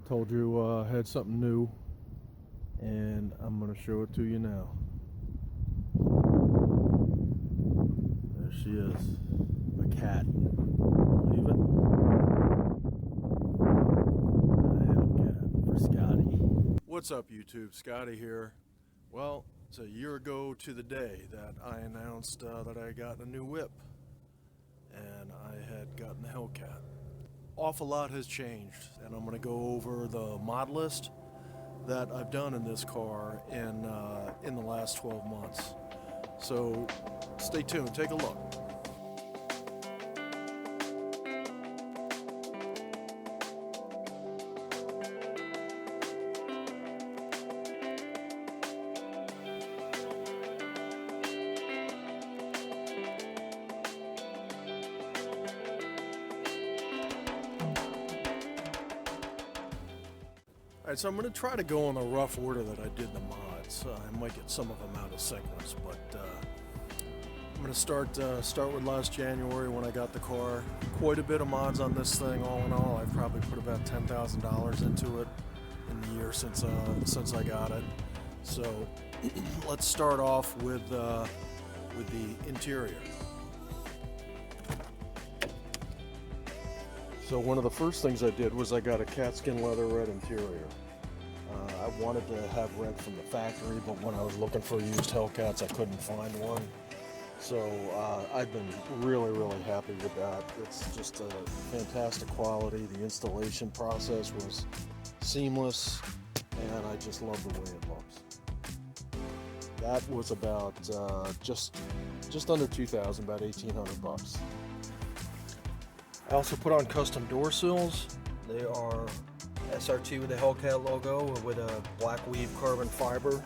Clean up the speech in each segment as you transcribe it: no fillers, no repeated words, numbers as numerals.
Told you I had something new, and I'm going to show it to you now. There she is, a cat. Believe it? The Hellcat for Scotty. What's up, YouTube? Scotty here. Well, it's a year ago to the day that I announced that I got a new whip, and I had gotten the Hellcat. Awful lot has changed, and I'm going to go over the mod list that I've done in this car in the last 12 months. So stay tuned, take a look. Alright, so I'm going to try to go in the rough order that I did the mods. I might get some of them out of sequence, but I'm going to start with last January when I got the car. Quite a bit of mods on this thing, all in all. I've probably put about $10,000 into it in the year since I got it. So let's start off with the interior. So one of the first things I did was I got a catskin leather red interior. I wanted to have red from the factory, but when I was looking for used Hellcats, I couldn't find one. So I've been really happy with that. It's just a fantastic quality. The installation process was seamless, and I just love the way it looks. That was about just under $2,000, about $1,800. I also put on custom door sills. They are SRT with the Hellcat logo with a black weave carbon fiber.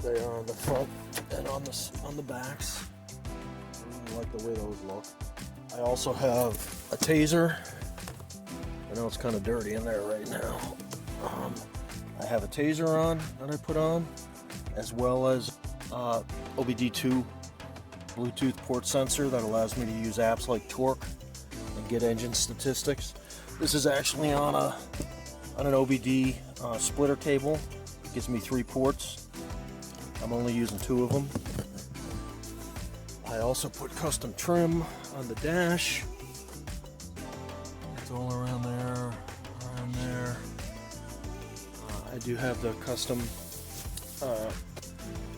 They are on the front and on the backs. I really like the way those look. I also have a taser. I know it's kind of dirty in there right now. I have a taser on that I put on, as well as OBD2 Bluetooth port sensor that allows me to use apps like Torque and get engine statistics. This is actually on an OBD splitter cable. It gives me 3 ports. I'm only using 2 of them. I also put custom trim on the dash. It's all around there, I do have the custom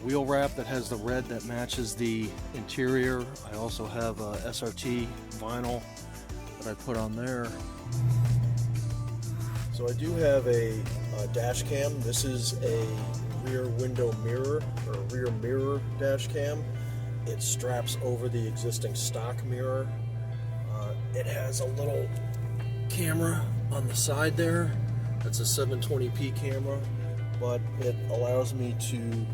wheel wrap that has the red that matches the interior. I also have a SRT vinyl I put on there. So I do have a dash cam. This is a rear window mirror, or rear mirror dash cam. It straps over the existing stock mirror. It has a little camera on the side there. That's a 720p camera, but it allows me to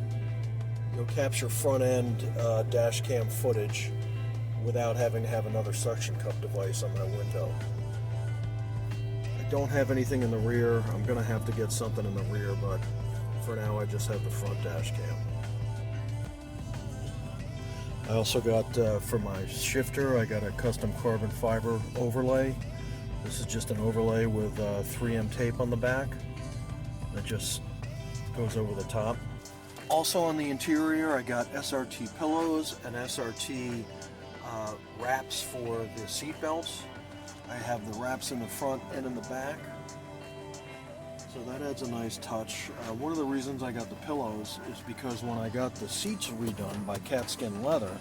capture front end dash cam footage without having to have another suction cup device on my window. I don't have anything in the rear. I'm going to have to get something in the rear, but for now I just have the front dash cam. I also got, for my shifter, I got a custom carbon fiber overlay. This is just an overlay with 3M tape on the back that just goes over the top. Also on the interior, I got SRT pillows and SRT wraps for the seat belts. I have the wraps in the front and in the back, so that adds a nice touch. One of the reasons I got the pillows is because when I got the seats redone by Catskin Leather,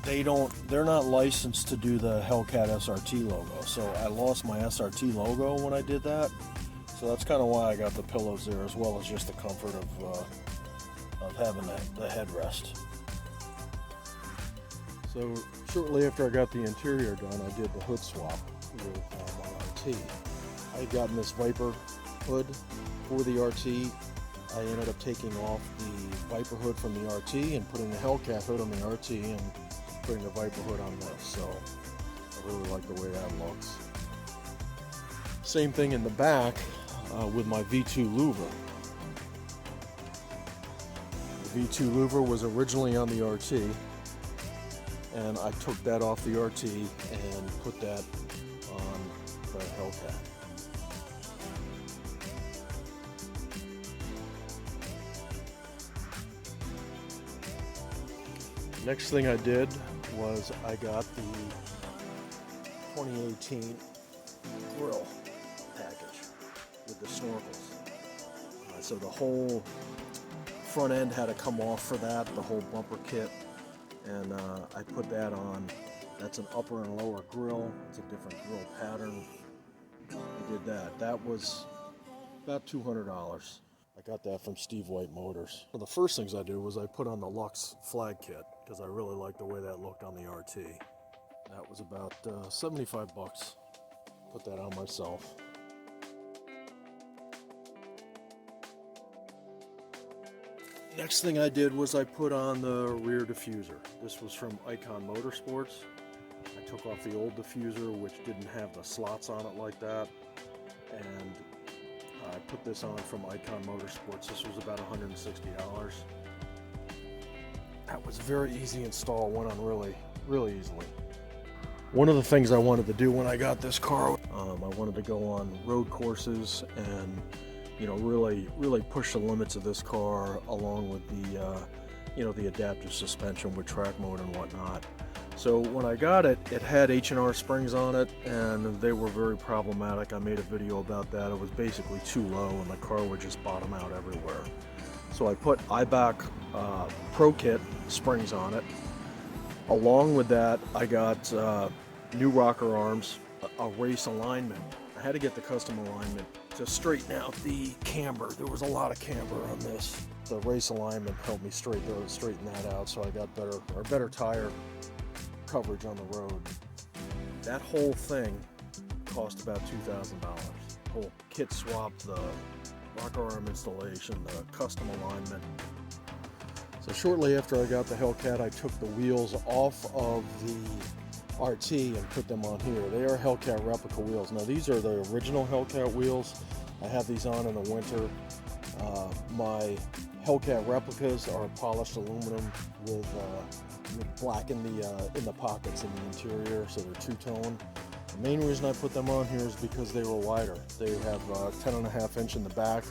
they're not licensed to do the Hellcat SRT logo, so I lost my SRT logo when I did that. So that's kind of why I got the pillows there, as well as just the comfort of having the headrest. So shortly after I got the interior done, I did the hood swap with my RT. I had gotten this Viper hood for the RT. I ended up taking off the Viper hood from the RT and putting the Hellcat hood on the RT and putting the Viper hood on this. So I really like the way that looks. Same thing in the back with my V2 louver. The V2 louver was originally on the RT, and I took that off the RT and put that on the Hellcat. Next thing I did was I got the 2018 grill package with the snorkels. So the whole front end had to come off for that, the whole bumper kit, and I put that on. That's an upper and lower grill. It's a different grill pattern. I did that. That was about $200. I got that from Steve White Motors. One of the first things I did was I put on the Lux flag kit because I really liked the way that looked on the RT. That was about 75 bucks. Put that on myself. Next thing I did was I put on the rear diffuser. This was from Icon Motorsports. I took off the old diffuser, which didn't have the slots on it like that, and I put this on from Icon Motorsports. This was about $160. That was very easy install, went on really easily. One of the things I wanted to do when I got this car, I wanted to go on road courses and really push the limits of this car, along with the the adaptive suspension with track mode and whatnot. So when I got it, it had H&R springs on it, and they were very problematic. I made a video about that. It was basically too low, and the car would just bottom out everywhere. So I put IBAC Pro Kit springs on it. Along with that, I got new rocker arms, a race alignment. I had to get the custom alignment to straighten out the camber. There was a lot of camber on this. The race alignment helped me straighten that out, so I got better tire coverage on the road. That whole thing cost about $2,000. Whole kit swap, the rocker arm installation, the custom alignment. So shortly after I got the Hellcat, I took the wheels off of the RT and put them on here. They are Hellcat replica wheels. Now these are the original Hellcat wheels. I have these on in the winter. My Hellcat replicas are polished aluminum with black in the pockets in the interior, so they're two-tone. The main reason I put them on here is because they were wider. They have 10.5 inch in the back.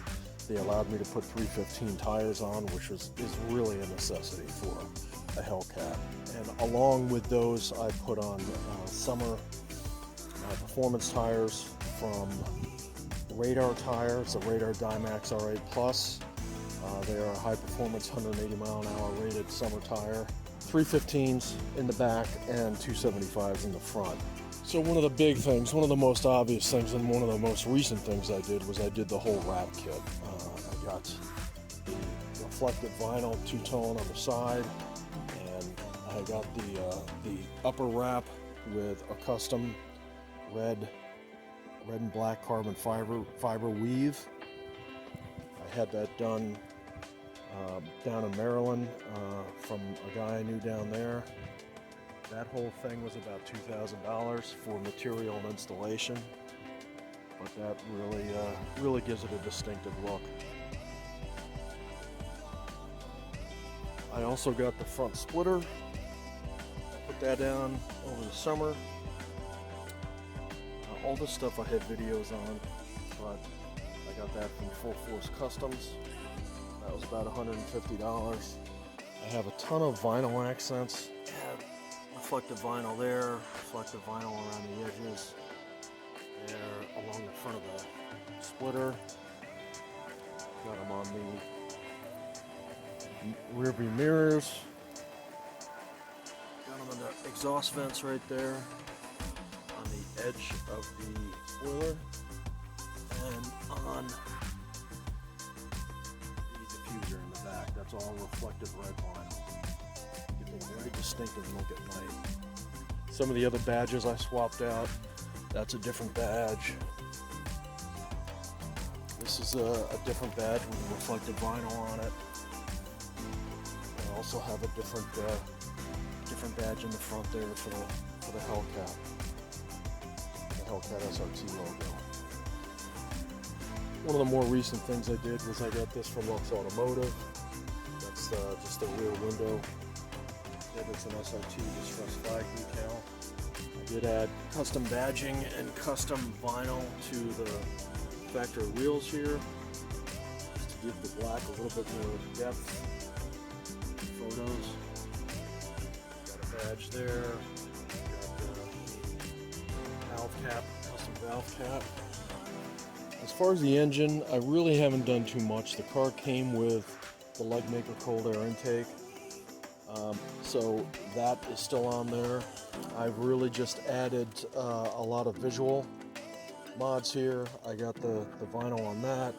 They allowed me to put 315 tires on, which is really a necessity for a Hellcat. And along with those, I put on summer performance tires from Radar tires, the Radar Dymax R8 Plus. They are a high performance 180 mile an hour rated summer tire. 315s in the back and 275s in the front. So one of the big things, one of the most obvious things, and one of the most recent things I did was I did the whole wrap kit. I got the reflective vinyl two-tone on the side, and I got the upper wrap with a custom red and black carbon fiber weave. I had that done down in Maryland from a guy I knew down there. That whole thing was about $2,000 for material and installation, but that really gives it a distinctive look. I also got the front splitter. I put that down over the summer. All this stuff I have videos on, but I got that from Full Force Customs. That was about $150. I have a ton of vinyl accents. Reflective vinyl there, reflective vinyl around the edges, there along the front of the splitter. Got them on the rear view mirrors. Got them on the exhaust vents right there, on the edge of the spoiler, and on the diffuser in the back. That's all reflective red vinyl. Giving a very distinctive look at night. Some of the other badges I swapped out. That's a different badge. This is a different badge with reflective vinyl on it. I also have a different badge in the front there for the Hellcat. The Hellcat SRT logo. One of the more recent things I did was I got this from Lux Automotive. That's just the rear window. It's an SRT distress flag decal. I did add custom badging and custom vinyl to the factory wheels here, just to give the black a little bit more depth. Photos. badge there. Got the valve cap, custom valve cap. As far as the engine, I really haven't done too much. The car came with the Legmaker cold air intake, so that is still on there. I've really just added a lot of visual mods here. I got the vinyl on that.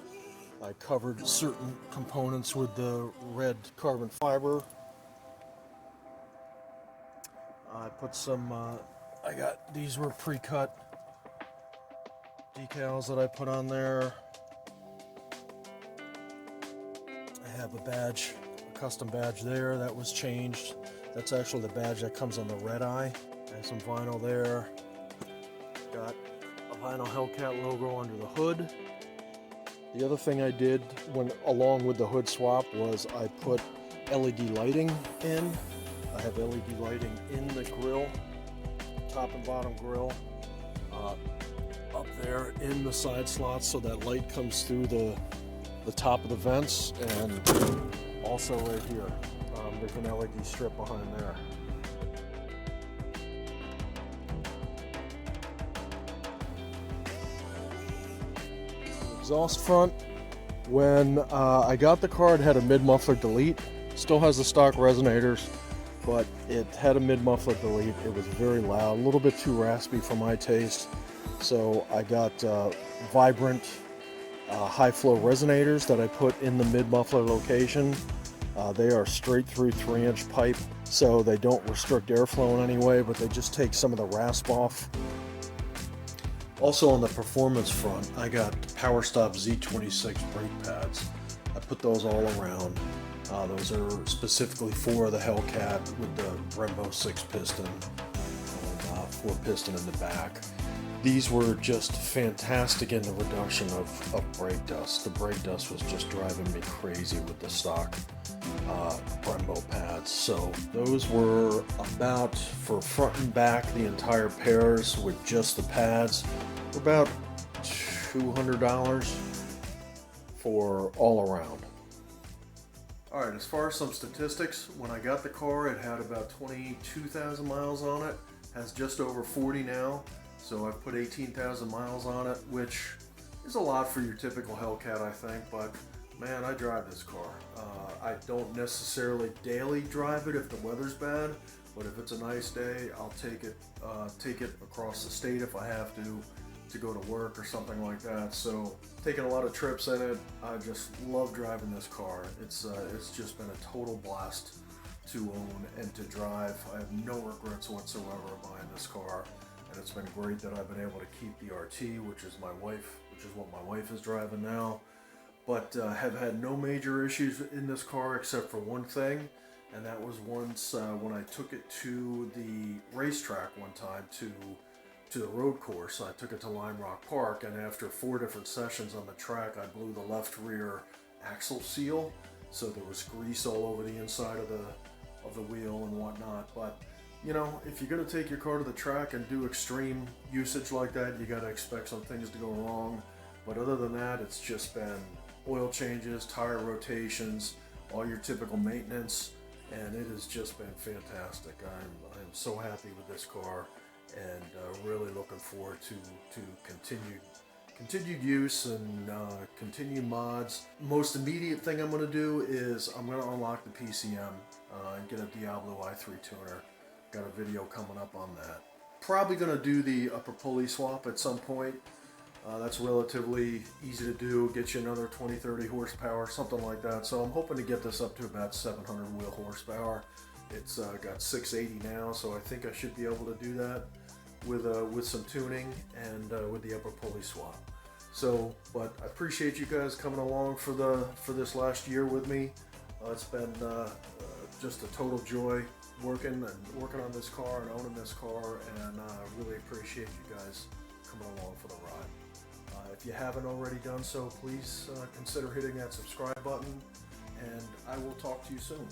I covered certain components with the red carbon fiber. I put some, these were pre-cut decals that I put on there. I have a badge, a custom badge there that was changed. That's actually the badge that comes on the red eye. I have some vinyl there. Got a vinyl Hellcat logo under the hood. The other thing I did along with the hood swap was I put LED lighting in. I have LED lighting in the grill, top and bottom grill, up there in the side slots, so that light comes through the top of the vents, and also right here. There's an LED strip behind there. Exhaust front, when I got the car, it had a mid-muffler delete. Still has the stock resonators, but it had a mid-muffler delete. It was very loud, a little bit too raspy for my taste. So I got vibrant high-flow resonators that I put in the mid-muffler location. They are straight through 3-inch pipe, so they don't restrict airflow in any way, but they just take some of the rasp off. Also on the performance front, I got PowerStop Z26 brake pads. I put those all around. Those are specifically for the Hellcat with the Brembo 6-piston and 4-piston in the back. These were just fantastic in the reduction of brake dust. The brake dust was just driving me crazy with the stock Brembo pads. So those were about, for front and back, the entire pairs with just the pads, were about $200 for all around. Alright, as far as some statistics, when I got the car it had about 22,000 miles on it, has just over 40 now, so I've put 18,000 miles on it, which is a lot for your typical Hellcat, I think, but man, I drive this car. I don't necessarily daily drive it if the weather's bad, but if it's a nice day, I'll take it across the state if I have to go to work or something like that. So taking a lot of trips in it. I just love driving this car. It's just been a total blast to own and to drive. I have no regrets whatsoever buying this car, and it's been great that I've been able to keep the RT, which is what my wife is driving now. But have had no major issues in this car except for one thing, and that was once when I took it to the racetrack one time to the road course. I took it to Lime Rock Park, and after 4 different sessions on the track, I blew the left rear axle seal, so there was grease all over the inside of the wheel and whatnot. But you know, if you're going to take your car to the track and do extreme usage like that, you got to expect some things to go wrong. But other than that, it's just been oil changes, tire rotations, all your typical maintenance, and it has just been fantastic. I'm so happy with this car, and really looking forward to continued use and continued mods. Most immediate thing I'm going to do is I'm going to unlock the PCM and get a Diablo i3 tuner. Got a video coming up on that. Probably going to do the upper pulley swap at some point. That's relatively easy to do, get you another 20-30 horsepower, something like that. So I'm hoping to get this up to about 700 wheel horsepower. It's got 680 now, so I think I should be able to do that with some tuning and with the upper pulley swap. So, but I appreciate you guys coming along for this last year with me. It's been just a total joy working on this car and owning this car, and really appreciate you guys coming along for the ride. If you haven't already done so, please consider hitting that subscribe button, and I will talk to you soon.